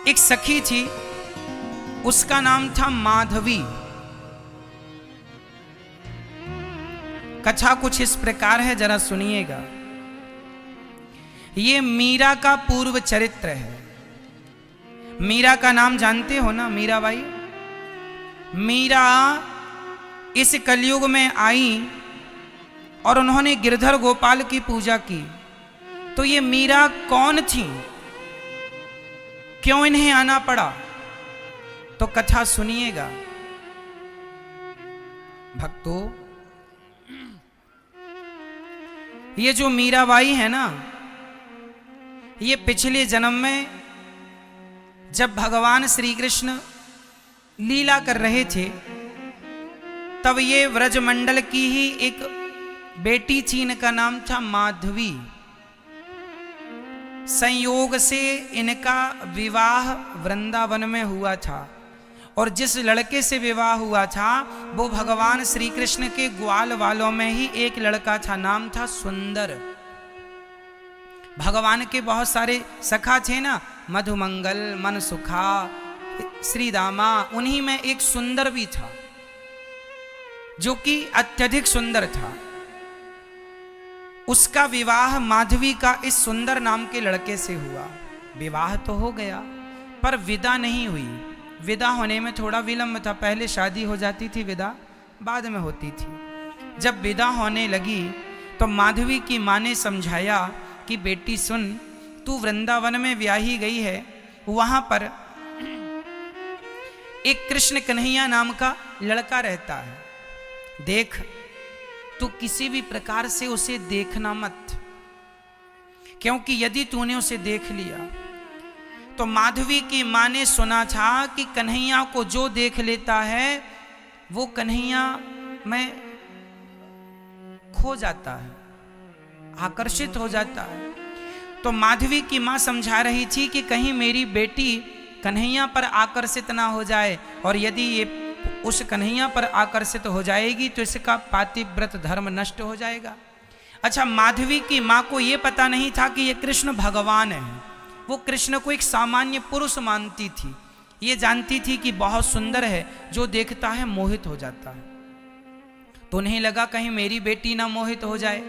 एक सखी थी, उसका नाम था माधवी। कथा कुछ इस प्रकार है, जरा सुनिएगा। ये मीरा का पूर्व चरित्र है। मीरा का नाम जानते हो ना, मीराबाई। मीरा इस कलयुग में आई और उन्होंने गिरधर गोपाल की पूजा की। तो ये मीरा कौन थी, क्यों इन्हें आना पड़ा, तो कथा सुनिएगा भक्तों। ये जो मीराबाई है ना, ये पिछले जन्म में जब भगवान श्री कृष्ण लीला कर रहे थे, तब ये व्रजमंडल की ही एक बेटी थी, इनका नाम था माधवी। संयोग से इनका विवाह वृंदावन में हुआ था, और जिस लड़के से विवाह हुआ था वो भगवान श्री कृष्ण के ग्वाल वालों में ही एक लड़का था, नाम था सुंदर। भगवान के बहुत सारे सखा थे ना, मधुमंगल, मनसुखा, श्रीदामा, उन्हीं में एक सुंदर भी था जो कि अत्यधिक सुंदर था। उसका विवाह माधवी का इस सुंदर नाम के लड़के से हुआ। विवाह तो हो गया पर विदा नहीं हुई। विदा होने में थोड़ा विलंब था, पहले शादी हो जाती थी, विदा बाद में होती थी। जब विदा होने लगी तो माधवी की माँ ने समझाया कि बेटी सुन, तू वृंदावन में ब्याही गई है, वहां पर एक कृष्ण कन्हैया नाम का लड़का रहता है, देख तू किसी भी प्रकार से उसे देखना मत, क्योंकि यदि तूने उसे देख लिया तो माधवी की माँ ने सुना था कि कन्हैया को जो देख लेता है वो कन्हैया में खो जाता है, आकर्षित हो जाता है। तो माधवी की माँ समझा रही थी कि कहीं मेरी बेटी कन्हैया पर आकर्षित ना हो जाए, और यदि ये उस कन्हैया पर आकर्षित हो जाएगी तो इसका पातिव्रत धर्म नष्ट हो जाएगा। अच्छा, माधवी की माँ को यह पता नहीं था कि ये कृष्ण भगवान है। वो कृष्ण को एक सामान्य पुरुष मानती थी। ये जानती थी कि बहुत सुंदर है, जो देखता है मोहित हो जाता है। तो उन्हें लगा कहीं मेरी बेटी ना मोहित हो जाए,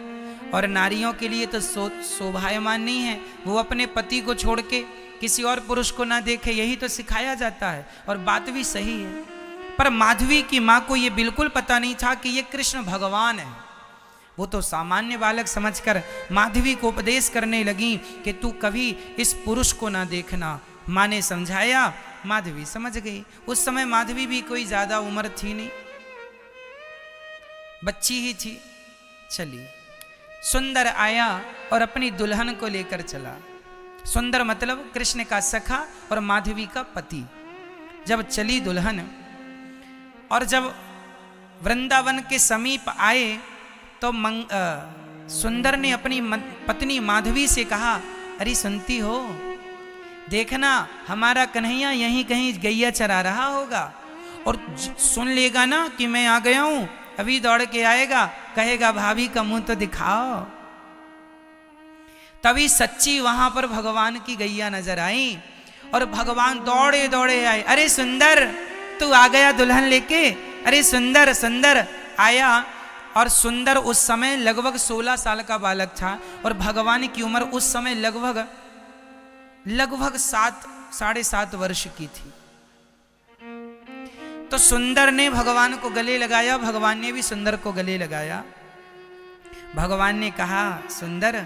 और नारियों के लिए तो शोभायमान नहीं है वो अपने पति को छोड़ के किसी और पुरुष को ना देखे, यही तो सिखाया जाता है, और बात भी सही है। पर माधवी की माँ को यह बिल्कुल पता नहीं था कि ये कृष्ण भगवान है। वो तो सामान्य बालक समझकर माधवी को उपदेश करने लगी कि तू कभी इस पुरुष को ना देखना। माँ ने समझाया, माधवी समझ गई। उस समय माधवी भी कोई ज्यादा उम्र थी नहीं, बच्ची ही थी। चलिए, सुंदर आया और अपनी दुल्हन को लेकर चला। सुंदर मतलब कृष्ण का सखा और माधवी का पति। जब चली दुल्हन और जब वृंदावन के समीप आए तो सुंदर ने अपनी पत्नी माधवी से कहा, अरे सुनती हो, देखना हमारा कन्हैया यहीं कहीं गैया चरा रहा होगा, और सुन लेगा ना कि मैं आ गया हूं, अभी दौड़ के आएगा, कहेगा भाभी का मुंह तो दिखाओ। तभी सच्ची वहां पर भगवान की गैया नजर आई और भगवान दौड़े दौड़े आए। अरे सुंदर, तू आ गया दुल्हन लेके, अरे सुंदर सुंदर आया। और सुंदर उस समय लगभग 16 साल का बालक था, और भगवान की उम्र उस समय लगभग 7-7.5 वर्ष की थी। तो सुंदर ने भगवान को गले लगाया, भगवान ने भी सुंदर को गले लगाया। भगवान ने कहा, सुंदर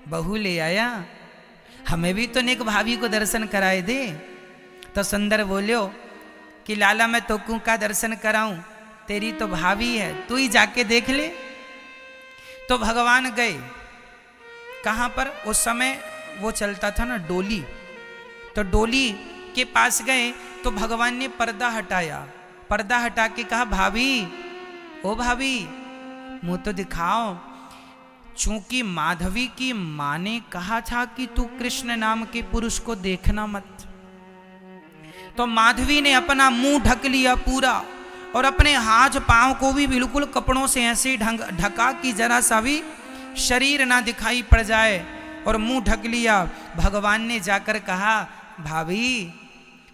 बहू ले आया, हमें भी तो नेक भाभी को दर्शन कराए दे। तो सुंदर बोलियो कि लाला मैं तो का दर्शन कराऊं, तेरी तो भाभी है, तू ही जाके देख ले। तो भगवान गए कहां पर, उस समय वो चलता था ना डोली, तो डोली के पास गए तो भगवान ने पर्दा हटाया। पर्दा हटा के कहा, भाभी ओ भाभी मुंह तो दिखाओ। चूंकि माधवी की मां ने कहा था कि तू कृष्ण नाम के पुरुष को देखना मत, तो माधवी ने अपना मुंह ढक लिया पूरा, और अपने हाथ पांव को भी बिल्कुल कपड़ों से ऐसे ढका कि जरा सा भी शरीर ना दिखाई पड़ जाए, और मुंह ढक लिया। भगवान ने जाकर कहा, भाभी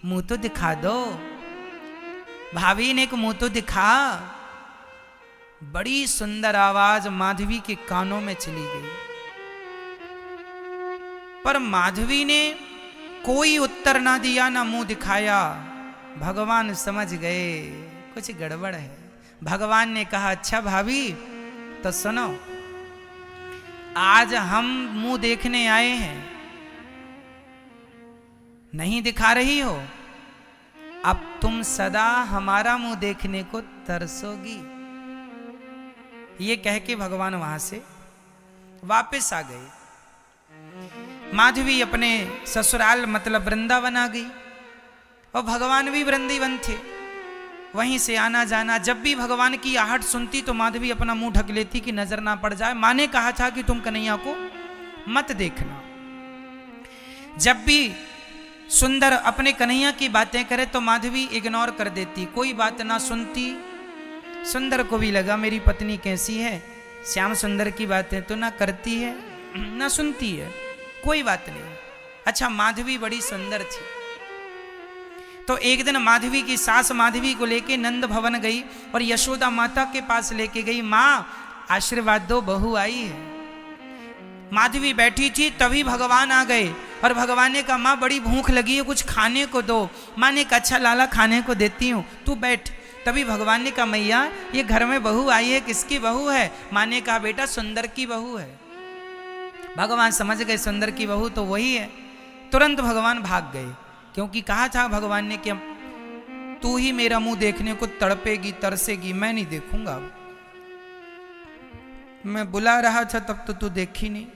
मुंह तो दिखा दो, भाभी ने एक मुंह तो दिखा। बड़ी सुंदर आवाज माधवी के कानों में चली गई, पर माधवी ने कोई उत्तर ना दिया, ना मुंह दिखाया। भगवान समझ गए कुछ गड़बड़ है। भगवान ने कहा, अच्छा भाभी तो सुनो, आज हम मुंह देखने आए हैं, नहीं दिखा रही हो, अब तुम सदा हमारा मुंह देखने को तरसोगी। ये कह के भगवान वहां से वापस आ गए। माधवी अपने ससुराल मतलब वृंदावन आ गई, और भगवान भी वृंदावन थे, वहीं से आना जाना। जब भी भगवान की आहट सुनती तो माधवी अपना मुंह ढक लेती कि नजर ना पड़ जाए। माँ ने कहा था कि तुम कन्हैया को मत देखना। जब भी सुंदर अपने कन्हैया की बातें करे तो माधवी इग्नोर कर देती, कोई बात ना सुनती। सुंदर को भी लगा मेरी पत्नी कैसी है, श्याम सुंदर की बातें तो ना करती है ना सुनती है, कोई बात नहीं। अच्छा, माधवी बड़ी सुंदर थी। तो एक दिन माधवी की सास माधवी को लेके नंद भवन गई और यशोदा माता के पास लेके गई। माँ आशीर्वाद दो, बहू आई है। माधवी बैठी थी, तभी भगवान आ गए और भगवान ने कहा, माँ बड़ी भूख लगी है, कुछ खाने को दो। माँ ने कहा, अच्छा लाला खाने को देती हूँ, तू बैठ। तभी भगवान ने कहा, मैया ये घर में बहू आई है, किसकी बहू है? माँ ने कहा, बेटा सुंदर की बहू है। भगवान समझ गए सुंदर की बहू तो वही है। तुरंत भगवान भाग गए, क्योंकि कहा था भगवान ने कि तू ही मेरा मुंह देखने को तड़पेगी तरसेगी, मैं नहीं देखूंगा। मैं बुला रहा था तब तो तू देखी नहीं।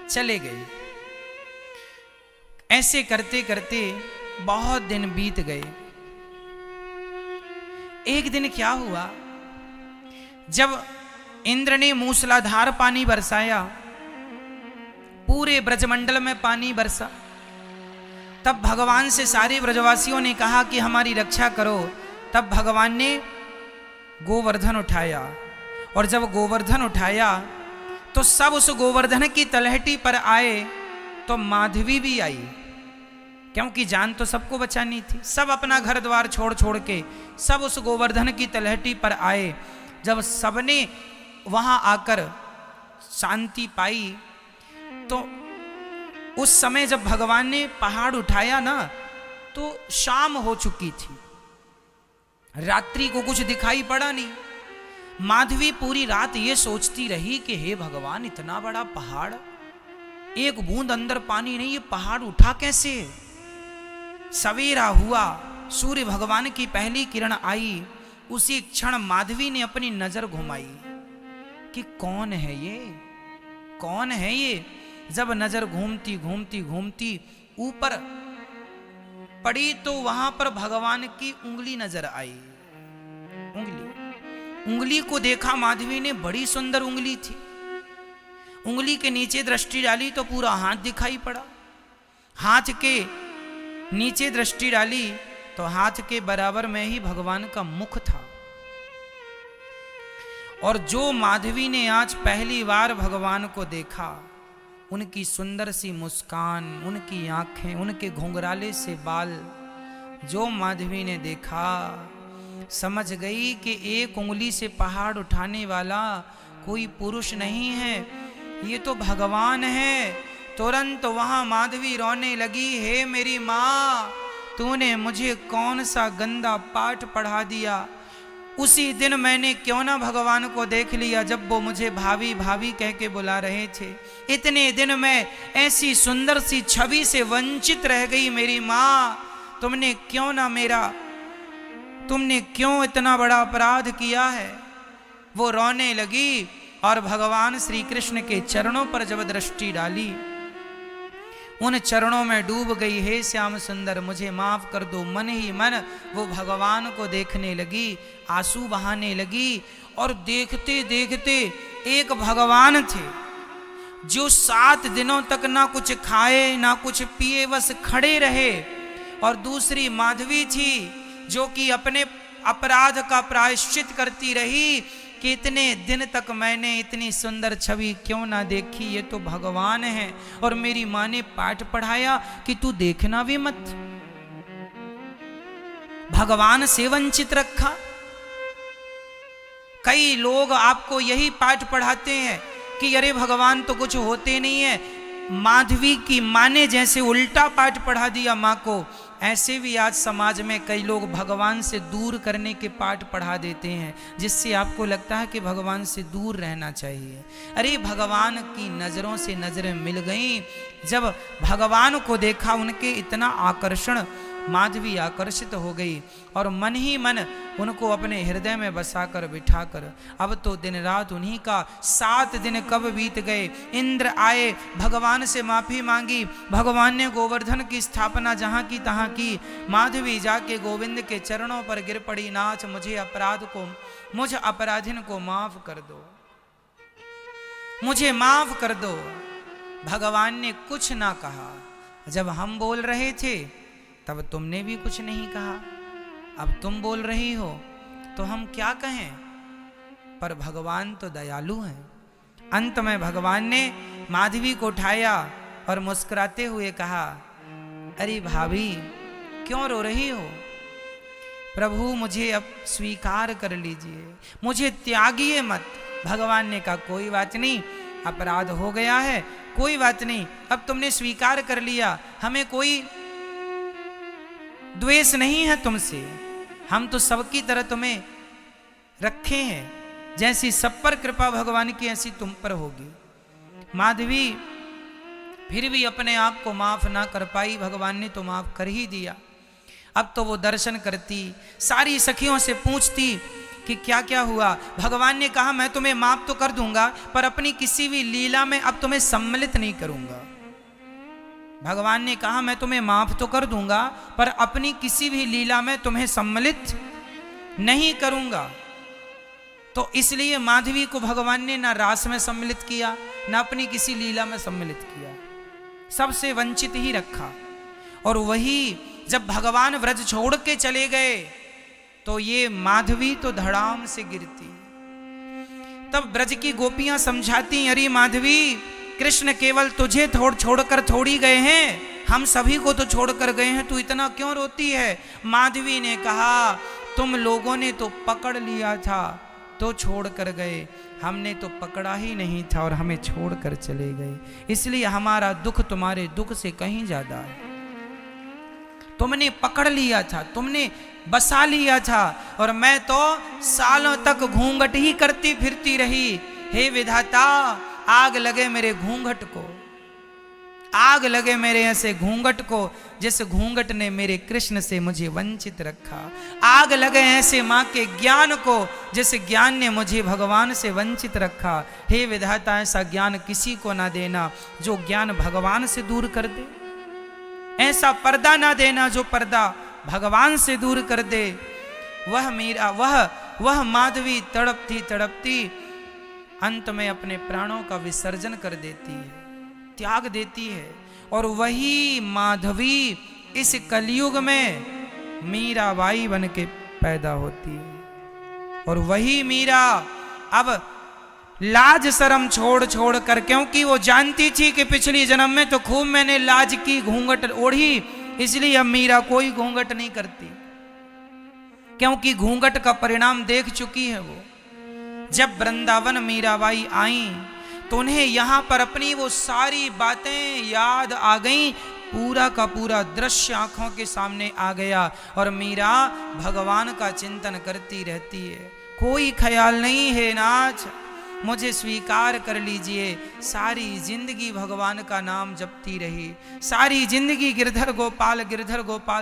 चले गए। ऐसे करते करते बहुत दिन बीत गए। एक दिन क्या हुआ, जब इंद्र ने मूसलाधार पानी बरसाया, पूरे ब्रजमंडल में पानी बरसा, तब भगवान से सारे ब्रजवासियों ने कहा कि हमारी रक्षा करो। तब भगवान ने गोवर्धन उठाया, और जब गोवर्धन उठाया तो सब उस गोवर्धन की तलहटी पर आए, तो माधवी भी आई, क्योंकि जान तो सबको बचानी थी। सब अपना घर द्वार छोड़ छोड़ के सब उस गोवर्धन की तलहटी पर आए। जब सबने वहां आकर शांति पाई, तो उस समय जब भगवान ने पहाड़ उठाया ना, तो शाम हो चुकी थी, रात्रि को कुछ दिखाई पड़ा नहीं। माधवी पूरी रात ये सोचती रही कि हे भगवान, इतना बड़ा पहाड़, एक बूंद अंदर पानी नहीं, ये पहाड़ उठा कैसे? सवेरा हुआ, सूर्य भगवान की पहली किरण आई, उसी क्षण माधवी ने अपनी नजर घुमाई कि कौन है ये, कौन है ये। जब नजर घूमती घूमती घूमती ऊपर पड़ी तो वहां पर भगवान की उंगली नजर आई। उंगली को देखा माधवी ने, बड़ी सुंदर उंगली थी। उंगली के नीचे दृष्टि डाली तो पूरा हाथ दिखाई पड़ा। हाथ के नीचे दृष्टि डाली तो हाथ के बराबर में ही भगवान का मुख था। और जो माधवी ने आज पहली बार भगवान को देखा, उनकी सुंदर सी मुस्कान, उनकी आंखें, उनके घुंघराले से बाल, जो माधवी ने देखा, समझ गई कि एक उंगली से पहाड़ उठाने वाला कोई पुरुष नहीं है, ये तो भगवान है। तुरंत वहां माधवी रोने लगी, हे मेरी माँ, तूने मुझे कौन सा गंदा पाठ पढ़ा दिया। उसी दिन मैंने क्यों ना भगवान को देख लिया, जब वो मुझे भाभी भाभी कह के बुला रहे थे। इतने दिन मैं ऐसी सुंदर सी छवि से वंचित रह गई मेरी माँ, तुमने क्यों इतना बड़ा अपराध किया है। वो रोने लगी और भगवान श्री कृष्ण के चरणों पर जब दृष्टि डाली, उन चरणों में डूब गई। हे श्याम सुंदर, मुझे माफ कर दो। मन ही मन वो भगवान को देखने लगी, आंसू बहाने लगी। और देखते देखते एक भगवान थे जो 7 दिनों तक ना कुछ खाए ना कुछ पिए, बस खड़े रहे। और दूसरी माधवी थी जो कि अपने अपराध का प्रायश्चित करती रही। कि इतने दिन तक मैंने इतनी सुंदर छवि क्यों ना देखी, ये तो भगवान है। और मेरी माँ ने पाठ पढ़ाया कि तू देखना भी मत, भगवान से वंचित रखा। कई लोग आपको यही पाठ पढ़ाते हैं कि अरे भगवान तो कुछ होते नहीं है। माधवी की माँ ने जैसे उल्टा पाठ पढ़ा दिया माँ को, ऐसे भी आज समाज में कई लोग भगवान से दूर करने के पाठ पढ़ा देते हैं, जिससे आपको लगता है कि भगवान से दूर रहना चाहिए। अरे भगवान की नज़रों से नज़रें मिल गईं, जब भगवान को देखा उनके इतना आकर्षण, माधवी आकर्षित हो गई और मन ही मन उनको अपने हृदय में बसाकर बिठाकर अब तो दिन रात उन्हीं का। 7 दिन कब बीत गए, इंद्र आए, भगवान से माफी मांगी, भगवान ने गोवर्धन की स्थापना जहां की तहां की। माधवी जाके गोविंद के चरणों पर गिर पड़ी, नाथ मुझे अपराधिन को माफ कर दो, मुझे माफ कर दो। भगवान ने कुछ ना कहा। जब हम बोल रहे थे तब तुमने भी कुछ नहीं कहा, अब तुम बोल रही हो तो हम क्या कहें। पर भगवान तो दयालु हैं। अंत में भगवान ने माधवी को उठाया और मुस्कुराते हुए कहा, अरे भाभी क्यों रो रही हो, प्रभु मुझे अब स्वीकार कर लीजिए, मुझे त्यागिए मत। भगवान ने कहा कोई बात नहीं, अपराध हो गया है, कोई बात नहीं, अब तुमने स्वीकार कर लिया, हमें कोई द्वेष नहीं है तुमसे, हम तो सबकी तरह तुम्हें रखे हैं, जैसी सब पर कृपा भगवान की ऐसी तुम पर होगी। माधवी फिर भी अपने आप को माफ ना कर पाई, भगवान ने तो माफ कर ही दिया। अब तो वो दर्शन करती, सारी सखियों से पूछती कि क्या क्या हुआ। भगवान ने कहा मैं तुम्हें माफ तो कर दूंगा, पर अपनी किसी भी लीला में अब तुम्हें सम्मिलित नहीं करूंगा। भगवान ने कहा मैं तुम्हें माफ तो कर दूंगा, पर अपनी किसी भी लीला में तुम्हें सम्मिलित नहीं करूंगा। तो इसलिए माधवी को भगवान ने ना रास में सम्मिलित किया, ना अपनी किसी लीला में सम्मिलित किया, सबसे वंचित ही रखा। और वही जब भगवान व्रज छोड़ के चले गए तो ये माधवी तो धड़ाम से गिरती। तब ब्रज की गोपियां समझाती, अरे माधवी कृष्ण केवल तुझे छोड़कर थोड़ी गए हैं, हम सभी को तो छोड़कर गए हैं, तू इतना क्यों रोती है। माधवी ने कहा तुम लोगों ने तो पकड़ लिया था तो छोड़कर गए, हमने तो पकड़ा ही नहीं था और हमें छोड़कर चले गए, इसलिए हमारा दुख तुम्हारे दुख से कहीं ज्यादा है। तुमने पकड़ लिया था, तुमने बसा लिया था, और मैं तो सालों तक घूंघट ही करती फिरती रही। हे विधाता आग लगे मेरे घूंघट को, आग लगे मेरे ऐसे घूंघट को जिस घूंघट ने मेरे कृष्ण से मुझे वंचित रखा। आग लगे ऐसे माँ के ज्ञान को जिस ज्ञान ने मुझे भगवान से वंचित रखा। हे विधाता ऐसा ज्ञान किसी को ना देना जो ज्ञान भगवान से दूर कर दे, ऐसा पर्दा ना देना जो पर्दा भगवान से दूर कर दे। वह मीरा, वह माधवी तड़पती तड़पती अंत में अपने प्राणों का विसर्जन कर देती है, त्याग देती है। और वही माधवी इस कलयुग में मीराबाई बन के पैदा होती है। और वही मीरा अब लाज शर्म छोड़ कर, क्योंकि वो जानती थी कि पिछली जन्म में तो खूब मैंने लाज की, घूंघट ओढ़ी, इसलिए अब मीरा कोई घूंघट नहीं करती, क्योंकि घूंघट का परिणाम देख चुकी है वो। जब वृंदावन मीराबाई आई तो उन्हें यहाँ पर अपनी वो सारी बातें याद आ गईं, पूरा का पूरा दृश्य आंखों के सामने आ गया और मीरा भगवान का चिंतन करती रहती है। कोई ख्याल नहीं है नाथ, मुझे स्वीकार कर लीजिए। सारी जिंदगी भगवान का नाम जपती रही, सारी जिंदगी गिरधर गोपाल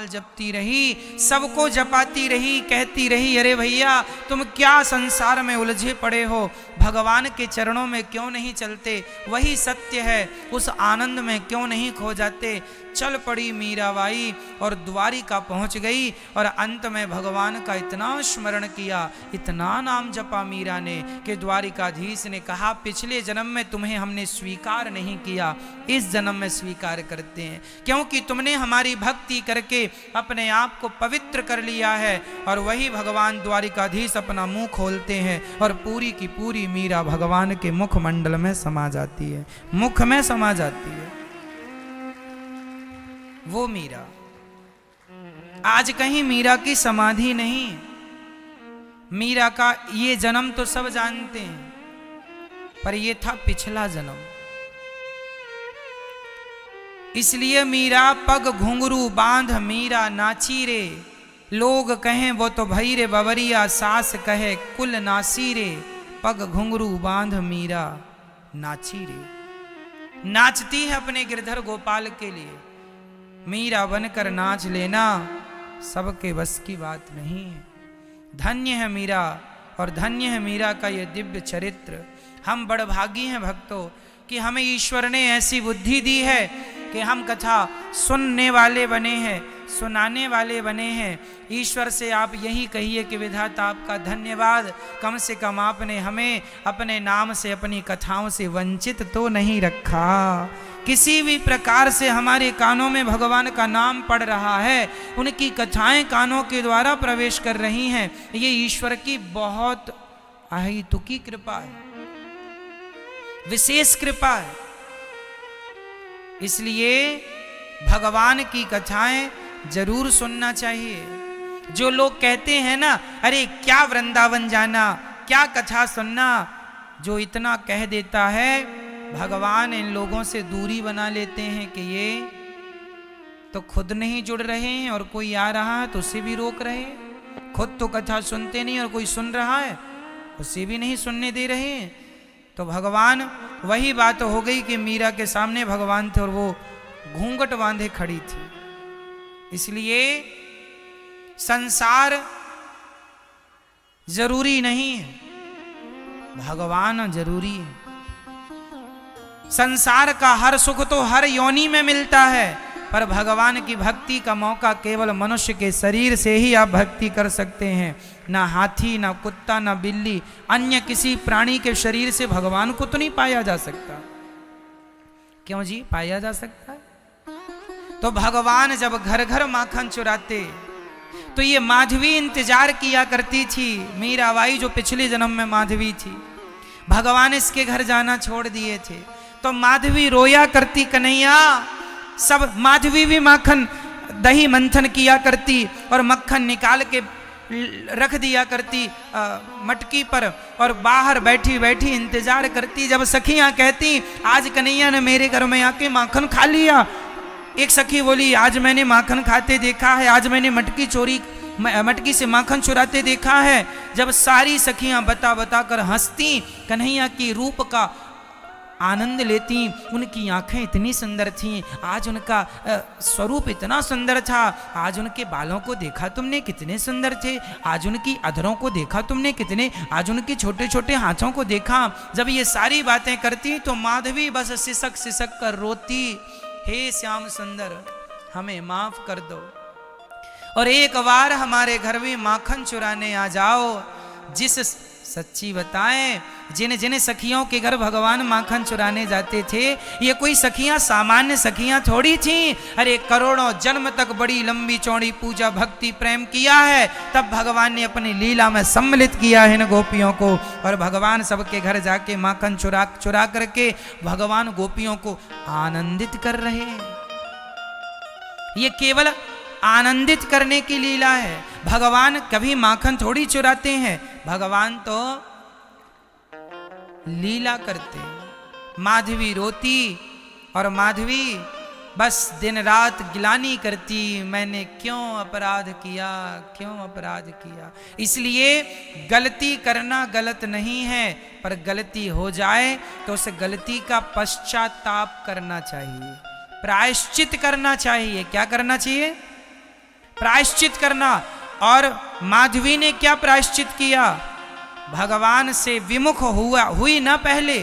जपती रही, सबको जपाती रही, कहती रही अरे भैया तुम क्या संसार में उलझे पड़े हो, भगवान के चरणों में क्यों नहीं चलते, वही सत्य है, उस आनंद में क्यों नहीं खो जाते। चल पड़ी मीराबाई और द्वारिका पहुंच गई। और अंत में भगवान का इतना स्मरण किया, इतना नाम जपा मीरा ने कि द्वारिकाधीश ने कहा पिछले जन्म में तुम्हें हमने स्वीकार नहीं किया, इस जन्म में स्वीकार करते हैं, क्योंकि तुमने हमारी भक्ति करके अपने आप को पवित्र कर लिया है। और वही भगवान द्वारिकाधीश अपना मुंह खोलते हैं और पूरी की पूरी मीरा भगवान के मुखमंडल में समा जाती है, मुख में समा जाती है वो मीरा। आज कहीं मीरा की समाधि नहीं, मीरा का ये जन्म तो सब जानते हैं, पर ये था पिछला जन्म। इसलिए मीरा पग घुंघरू बांध मीरा नाची रे, लोग कहें वो तो भई रे बवरिया, सास कहे कुल नासी रे, पग घुंघरू बांध मीरा नाची रे। नाचती है अपने गिरधर गोपाल के लिए, मीरा बनकर नाच लेना सबके बस की बात नहीं है। धन्य है मीरा और धन्य है मीरा का ये दिव्य चरित्र। हम बड़भागी हैं भक्तों कि हमें ईश्वर ने ऐसी बुद्धि दी है कि हम कथा सुनने वाले बने हैं, सुनाने वाले बने हैं। ईश्वर से आप यही कहिए कि विधाता आपका धन्यवाद, कम से कम आपने हमें अपने नाम से, अपनी कथाओं से वंचित तो नहीं रखा। किसी भी प्रकार से हमारे कानों में भगवान का नाम पड़ रहा है, उनकी कथाएं कानों के द्वारा प्रवेश कर रही हैं, ये ईश्वर की बहुत अहेतुकी कृपा है, विशेष कृपा है। इसलिए भगवान की कथाएं जरूर सुनना चाहिए। जो लोग कहते हैं ना, अरे क्या वृंदावन जाना, क्या कथा सुनना, जो इतना कह देता है, भगवान इन लोगों से दूरी बना लेते हैं कि ये तो खुद नहीं जुड़ रहे हैं और कोई आ रहा है तो उसे भी रोक रहे हैं। खुद तो कथा सुनते नहीं और कोई सुन रहा है उसे भी नहीं सुनने दे रहे हैं। तो भगवान, वही बात हो गई कि मीरा के सामने भगवान थे और वो घूंघट बांधे खड़ी थी। इसलिए संसार जरूरी नहीं है, भगवान जरूरी है। संसार का हर सुख तो हर योनि में मिलता है, पर भगवान की भक्ति का मौका केवल मनुष्य के शरीर से ही आप भक्ति कर सकते हैं। ना हाथी, ना कुत्ता, ना बिल्ली, अन्य किसी प्राणी के शरीर से भगवान को तो नहीं पाया जा सकता। क्यों जी, पाया जा सकता है? तो भगवान जब घर घर माखन चुराते तो ये माधवी इंतजार किया करती थी, मीराबाई जो पिछले जन्म में माधवी थी। भगवान इसके घर जाना छोड़ दिए थे तो माधवी रोया करती, कन्हैया। सब माधवी भी माखन दही मंथन किया करती और मक्खन निकाल के रख दिया करती मटकी पर और बाहर बैठी बैठी इंतजार करती। जब सखियां कहती आज कन्हैया ने मेरे घर में आके माखन खा लिया, एक सखी बोली आज मैंने माखन खाते देखा है, आज मैंने मटकी से माखन चुराते देखा है। जब सारी सखियां बता बता कर हंसती, कन्हैया की रूप का आनंद लेती, उनकी आंखें इतनी सुंदर थीं, आज उनका स्वरूप इतना सुंदर था, आज उनके बालों को देखा तुमने कितने सुंदर थे, आज उनकी अधरों को देखा तुमने कितने, आज उनके छोटे छोटे हाथों को देखा। जब ये सारी बातें करती तो माधवी बस सिसक सिसक कर रोती, हे श्याम सुंदर हमें माफ कर दो और एक बार हमारे घर में माखन चुराने आ जाओ। जिस सच्ची बताएं, जिन जिन सखियों के घर भगवान माखन चुराने जाते थे, ये कोई सखियां सामान्य सखियां थोड़ी थी। अरे करोड़ों जन्म तक बड़ी लंबी चौड़ी पूजा भक्ति प्रेम किया है, तब भगवान ने अपनी लीला में सम्मिलित किया है इन गोपियों को। और भगवान सबके घर जाके माखन चुरा करके भगवान गोपियों को आनंदित कर रहे हैं। ये केवल आनंदित करने की लीला है। भगवान कभी माखन थोड़ी चुराते हैं, भगवान तो लीला करते हैं। माधवी रोती और माधवी बस दिन रात गिलानी करती, मैंने क्यों अपराध किया, क्यों अपराध किया। इसलिए गलती करना गलत नहीं है, पर गलती हो जाए तो उस गलती का पश्चाताप करना चाहिए, प्रायश्चित करना चाहिए। क्या करना चाहिए? प्रायश्चित करना। और माधवी ने क्या प्रायश्चित किया? भगवान से विमुख हुई ना पहले,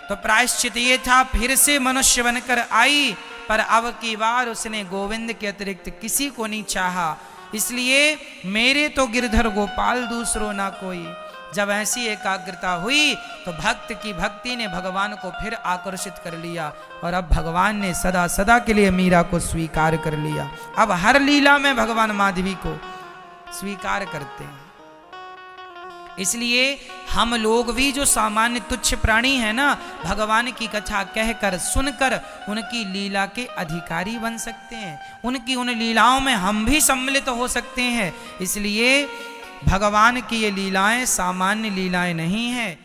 तो प्रायश्चित ये था फिर से मनुष्य बनकर आई पर अब की बार उसने गोविंद के अतिरिक्त किसी को नहीं चाहा, इसलिए मेरे तो गिरधर गोपाल दूसरो ना कोई। जब ऐसी एकाग्रता हुई तो भक्त की भक्ति ने भगवान को फिर आकर्षित कर लिया और अब भगवान ने सदा सदा के लिए मीरा को स्वीकार कर लिया। अब हर लीला में भगवान माधवी को स्वीकार करते हैं। इसलिए हम लोग भी जो सामान्य तुच्छ प्राणी हैं ना, भगवान की कथा कहकर सुनकर उनकी लीला के अधिकारी बन सकते हैं, उनकी उन लीलाओं में हम भी सम्मिलित हो सकते हैं। इसलिए भगवान की ये लीलाएं सामान्य लीलाएं नहीं हैं,